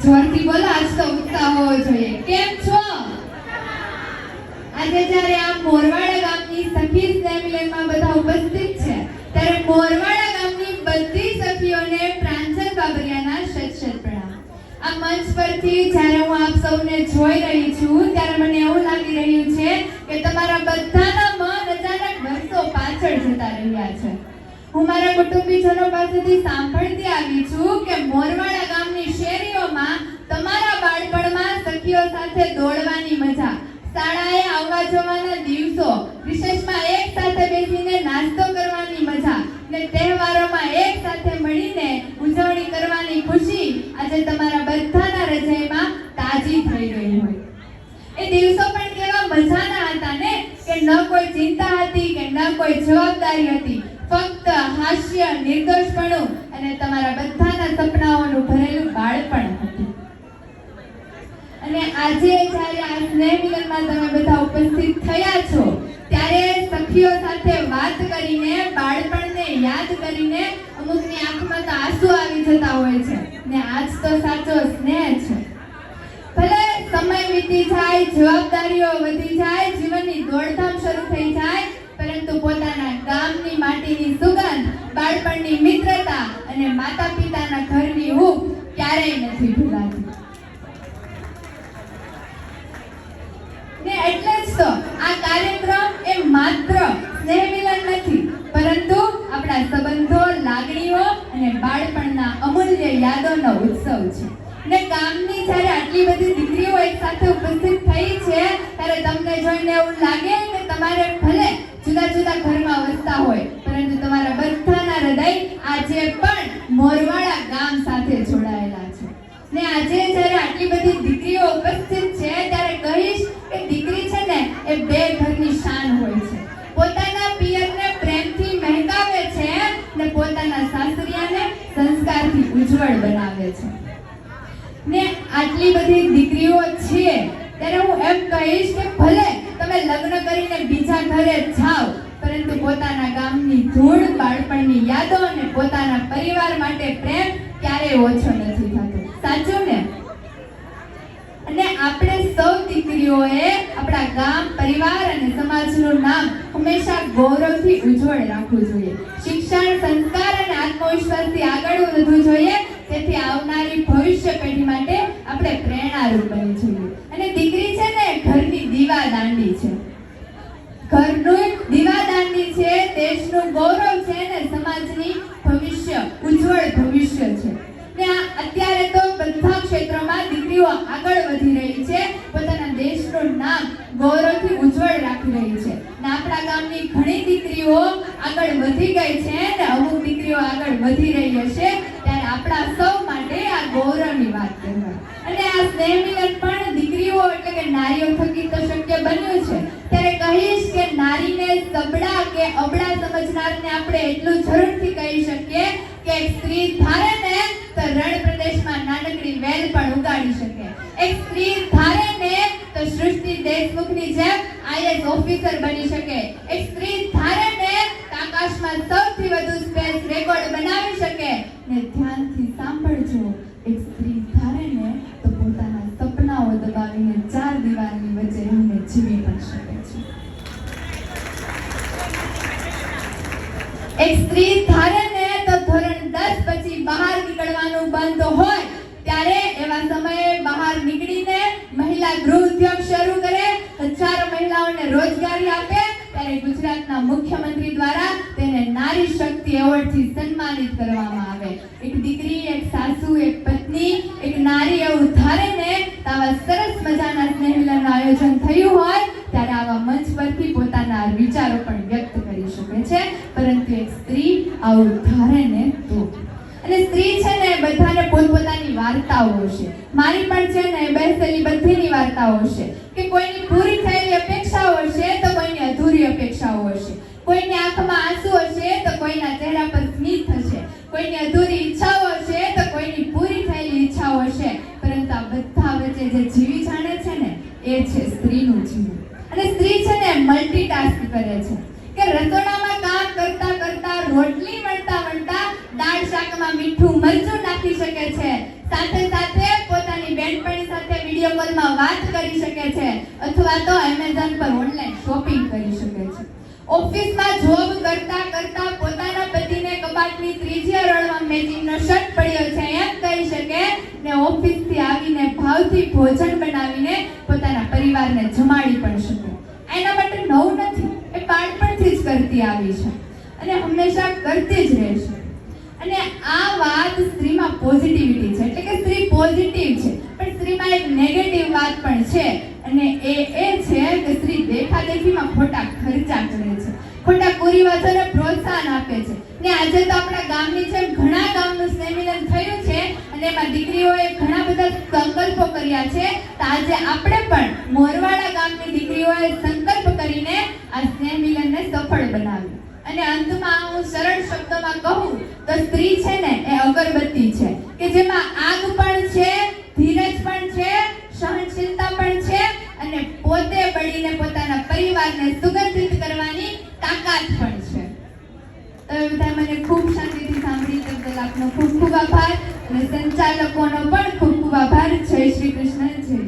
જોરથી બોલો, આજ તો ઉત્સાહ હોવો જોઈએ. કેમ છો? આજે જ્યારે આ મોરવાડા ગામની સખી સ્નેહ મિલનમાં બધા ઉપસ્થિત છે, ત્યારે મોરવાડા ગામની બધી સખીઓને પ્રાંજલ બાબરિયાના શત પ્રણામ. આ મંચ પરથી જ્યારે હું આપ સૌને જોઈ રહી છું, ત્યારે મને એવું લાગી રહ્યું છે કે તમારા બધાના મન અચાનક વર્ષો પાછળ જતા રહ્યા છે. હું મારા કુટુંબીજનો પાસેથી સાંભળતી આવી છું કે મોરવાડા ગામની શેરીઓમાં તમારા બાળપણમાં સખીઓ સાથે દોડવાની મજા, શાળાએ આવવા જવાના દિવસો, વિશેષમાં એક સાથે બેસીને નાસ્તો કરવાની મજા ને તહેવારોમાં એક સાથે મળીને ઉજવણી કરવાની ખુશી આજે તમારા બધાના હૃદયમાં તાજી થઈ ગઈ હોય. એ દિવસો પણ કેવા મજાના હતા ને, કે ન કોઈ ચિંતા હતી કે ન કોઈ જવાબદારી હતી, ફક્ત હાસ્ય, નિર્દોષપણું અને તમારા બધાના સપનાઓનું ભરેલું બાળપણ હતું. અને આજે જ્યારે આ સ્નેહ મિલનમાં તમે બધા ઉપસ્થિત થયા છો, ત્યારે સખીઓ સાથે વાત કરીને, બાળપણને યાદ કરીને અમુકની આંખમાં તો આંસુ આવી જતા હોય છે ને આજ તો સાચો સ્નેહ છે. ભલે સમય વીતી જાય, જવાબદારીઓ વધી જાય, જીવનની દોડધામ શરૂ થઈ જાય, પરંતુ પોતાના ગામની માટીની સુગંધ, બાળપણની મિત્રતા અને માતા પિતાના ઘરની હૂંફ ક્યારેય નથી ભૂલાતી. ને એટલે જ તો આ કાર્યક્રમ એ માત્ર સ્નેહ મિલન નથી, પરંતુ આપણા સંબંધો, લાગણીઓ અને બાળપણના અમૂલ્ય યાદોનો ઉત્સવ છે. ને ગામની જ્યારે આટલી બધી દીકરીઓ એક સાથે ઉપસ્થિત થઈ છે, ત્યારે તમને જોઈને એવું લાગે કે તમારે ભલે જુદા જુદા ઘરમાં વસતા હોય, પરંતુ તમારા બધાના હૃદય આજે પણ મોરવાડા ગામ સાથે જોડાયેલા છે. ને આજે જ્યારે આટલી બધી દીકરીઓ ઉપસ્થિત છે, ત્યારે કહીશ કે દીકરી છે ને એ બે ઘરની શાન હોય છે. પોતાના પિયરને પ્રેમથી મહેકાવે છે ને પોતાના સાસરિયાને સંસ્કારથી ઉજ્જવળ બનાવે છે. ને આટલી બધી દીકરીઓ છે ત્યારે હું એમ કહીશ કે ભલે તમે લગ્ન કરીને બીજા ઘરે જાઓ, પરંતુ પોતાના ગામની ધૂળ, બાળપણની યાદો અને પોતાના પરિવાર માટે પ્રેમ ક્યારેય ઓછો નથી થતો. સાચું ને? અને આપણે સૌ દીકરીઓએ આપણા ગામ, પરિવાર અને સમાજનું નામ હંમેશા ગૌરવથી ઉજ્જવળ રાખવું જોઈએ. શિક્ષણ, સંસ્કાર અને આત્મવિશ્વાસથી આગળ વધવું જોઈએ, તેથી આવનારી ભવિષ્ય પેઢી માટે આપણે પ્રેરણારૂપ બનવું જોઈએ. અને દીકરી છે ને ઘરની દીવાદાંડી છે, ઘરનું દીવાદાંડી છે, દેશનું ગૌરવ છે ને સમાજની ભવિષ્ય, ઉજ્જવળ ભવિષ્ય છે. ને અત્યારે તો બધા ક્ષેત્રોમાં દીકરીઓ આગળ વધી રહી છે, પોતાના દેશનું નામ ગૌરવથી ઉજ્જવળ રાખી રહી છે. ને આપણા ગામની ઘણી દીકરીઓ આગળ વધી ગઈ છે ને અમુક દીકરીઓ આગળ વધી રહી હશે, ત્યારે આપણા સૌ માટે આ ગૌરવની વાત કહેવાય. અને આ સ્નેહ મિલન પણ દીકરીઓ એટલે કે નારીઓ થકી તો શક્ય બન્યું છે. ત્યારે કહીશ કે નારીને સબળા કે અબળા સમજનારને આપણે એટલું જરૂરથી કહી શકીએ કે એક સ્ત્રી ધારે ને તો રણ પ્રદેશમાં નાનકડી વેલ પણ ઉગાડી શકે. એક સ્ત્રી ધારે ને તો સૃષ્ટિ દેશમુખની જેમ આઈએસ ઓફિસર બની શકે. એક સ્ત્રી ધારે ને તો આકાશમાં સૌથી વધુ સ્પેસ રેકોર્ડ બનાવી શકે. ને ધ્યાનથી સાંભળજો, એક સ્ત્રી ધારે ને તો પોતાના સપનાઓ દબાવીને ચાર દિવાલની વચ્ચે રહીને જીવી પણ શકે છે. એક સ્ત્રી ધારે ને તો ધોરણ 10 પછી બહાર નીકળવાનું બંધ હોય, ત્યારે એવા સમયે બહાર નીકળીને મહિલા ગૃહ ઉદ્યોગ શરૂ કરે, હજારો મહિલાઓને રોજગારી આપે, ત્યારે ગુજરાતના મુખ્યમંત્રી દ્વારા તેને નારી શક્તિ એવોર્ડથી સન્માનિત કરવામાં આવે. એક દીકરી, એક સાસુ, એક પત્ની, એક નારી એવું ધારે ને તો આવા સરસ મજાના સ્નેહ મિલનનું આયોજન થયું હોય, ત્યારે આવા મંચ પરથી પોતાના વિચારો પણ વ્યક્ત કરી શકે છે. પરંતુ એક સ્ત્રી આવું ધારે ને તો, અને સ્ત્રી છે ને બધાને પોતપોતાની વાર્તાઓ હશે. મારી પણ છે ને બેસેલી બધીની વાર્તાઓ હશે, કે કોઈની પૂરી થયેલી અપેક્ષાઓ હશે તો કોઈની અધૂરી અપેક્ષાઓ હશે. કોઈની આંખમાં આંસુ હશે તો કોઈના ચહેરા પર સ્મિત હશે. કોઈની અધૂરી ઈચ્છાઓ હશે તો કોઈની પૂરી થયેલી ઈચ્છાઓ હશે. પરંતુ આ બધા વચ્ચે જે જીવી જાણે છે ને એ છે સ્ત્રીનું જીવન. અને સ્ત્રી છે ને મલ્ટીટાસ્ક કરે છે, કે રસોડામાં કામ કરતા કરતા, રોટલી વણતા વણતા દાળ શાકમાં મીઠું મરચું નાખી શકે છે, સાથે સાથે પોતાની બેનપણી સાથે વિડીયો કોલમાં વાત કરી શકે છે અથવા તો એમેઝોન પર ઓનલાઈન શોપિંગ કરી શકે છે. ઓફિસમાં જોબ કરતા કરતા પોતાના પતિને કબાટની ત્રીજી અરણમાં મેચિંગનો શર્ટ પડ્યો છે એમ કહી શકે ને ઓફિસથી આવીને ભાવથી ભોજન બનાવીને પોતાના પરિવારને જમાડી પણ શકે. એના માટે નવું નથી, એ બાળપણથી જ કરતી આવી છે અને હંમેશા કરતી જ રહેશે. અને આ વાત સ્ત્રીમાં પોઝિટિવિટી છે, એટલે કે સ્ત્રી પોઝિટિવ છે, પણ સ્ત્રીમાં એક નેગેટિવ વાત પણ છે અને એ છે કે સ્ત્રી દેખાદેખીમાં ખોટા ખર્ચા કરે છે, ખોટા કુરિવાજોને પ્રોત્સાહન આપે છે. ને આજે તો આપણા ગામની જેમ ઘણા ગામનું સ્નેહમિલન થયું છે અને એમાં દીકરીઓએ ઘણા બધા સંકલ્પો કર્યા છે. તો આજે આપણે પણ મોરવાડા ગામની દીકરીઓએ સંકલ્પ કરીને આ સ્નેહમિલનને સફળ બનાવ્યું. અને અંતમાં હું સરળ શબ્દોમાં કહું તો સ્ત્રી છે ને એ અગરબત્તી છે કે જેમાં આગ પણ છે, ધીરજ પણ છે, સહનશીલતા પણ છે અને પોતે બળીને પોતાના પરિવારને સુગંધિત કરવાની તાકાત પણ છે. તો એ બધા મને ખૂબ શાંતિથી સાંભળી તે બદલ આપનો ખૂબ ખૂબ આભાર અને સંચાલકોનો પણ ખૂબ ખૂબ આભાર. જય શ્રી કૃષ્ણ. જય